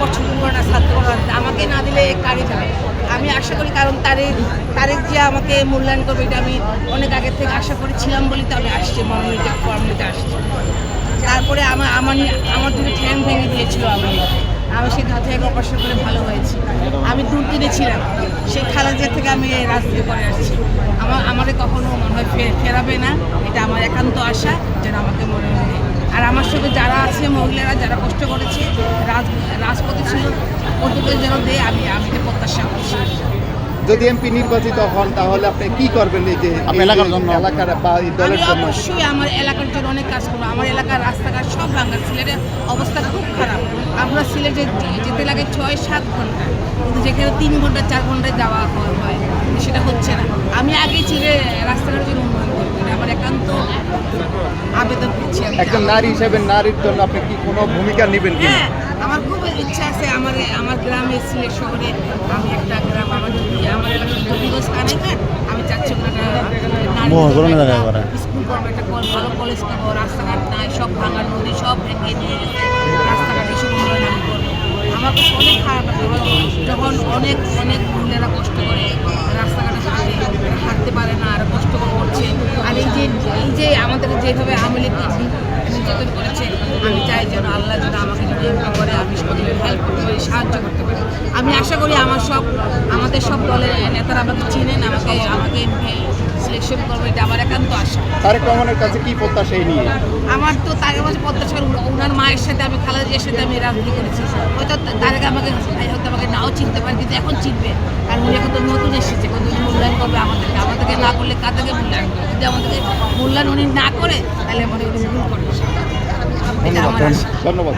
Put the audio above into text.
পছন্দ করে না ছাত্ররা, আমাকে না দিলে কারে যাবে। আমি আশা করি, কারণ তারেক যে আমাকে মূল্যায়ন করবে এটা আমি অনেক আগে থেকে আশা করেছিলাম বলেই তো আমি আসছি, মনোনীত ফর্ম নিতে আসছি। তারপরে আমার দুটো ঠ্যাং ভেঙে দিয়েছিল আমি সেই ধাত থেকে অপারেশন করে ভালো হয়েছি। আমি দুর্দিনে ছিলাম, সেই খালেদা থেকে আমি এই রাজনীতি করে আসছি। আমাকে কখনো মনে হয় ফেরাবে না, এটা আমার একান্ত আশা যেন আমাকে মনে হয়। আর আমার সঙ্গে যারা আছে মহিলারা যারা কষ্ট করেছে রাজপথে ছিল ওদেরকে যেন দেয়, আমি এটা প্রত্যাশা করছি। যদি এমপি নির্বাচিত হন তাহলে আপনি কি করবেন এই যে এলাকার জন্য, এলাকার বা এই দলের জন্য? অবশ্যই আমার এলাকার জন্য অনেক কাজ করবো। আমার এলাকার রাস্তাঘাট সব ভাঙা, সিলেটের অবস্থা খুব খারাপ। আমরা সিলেটে যেতে লাগে 6-7 ঘন্টা, কিন্তু যেখানে 3 ঘন্টা 4 ঘন্টায় যাওয়া হয় সেটা হচ্ছে না। আমি আগেই ছিলে রাস্তাঘাটের জন্য উন্নয়ন করবো, এটা আমার একান্ত আবেদন করছি। একজন নারী হিসেবে নারীর জন্য আপনি কি কোনো ভূমিকা নেবেন কি? হ্যাঁ, আমার খুব ইচ্ছা আছে আমার গ্রামে সিলেট শহরে আমি একটা গ্রাম আমার এলাকার জমিগঞ্জ কানাইঘাট, আমি চাচ্ছি ওখানে স্কুল করবো, একটা ভালো কলেজ করবো। রাস্তাঘাট নাই, সব ভাঙা, নদী সব ভেঙে নিয়ে গেছে, রাস্তাঘাট এসব উন্নয়ন আমি করবো। আমার কাছে অনেক খারাপ লাগে যখন অনেক মহিলারা কষ্ট করে রাস্তাঘাটে হাঁটতে পারে না, আর কষ্ট করছে। আর এই যে আমাদের যেভাবে আওয়ামী লীগ নির্যাতন করেছে, আমি চাই যেন আল্লাহ যেন আমাকে যদি এমপি করে আমি সবাইকে হেল্প করতে পারি, সাহায্য করতে পারি। আমি আশা করি আমাদের সব দলের নেতারা আমাকে চিনেন, আমাকে এমপি সিলেকশন করবে, এটা আমার একান্ত আশা। তারেক রহমানের কাছে কি প্রত্যাশা এই নিয়ে? আমার তো তারেক মাঝে প্রত্যাশা, ওনার মায়ের সাথে আমি খালেদা জিয়ার সাথে আমি রাজনীতি করেছি। হয়তো তারেক আমাকে নাও চিনতে পারে, কিন্তু এখন চিনবে, কারণ উনি এখন তো নতুন এসেছে, কত মূল্যায়ন করবে আমাদেরকে না করলে কাদেরকে মূল্যায়ন করবে? যদি আমাদেরকে মূল্যায়ন উনি না করে তাহলে আমাদের ভুল করবে। ধন্যবাদ।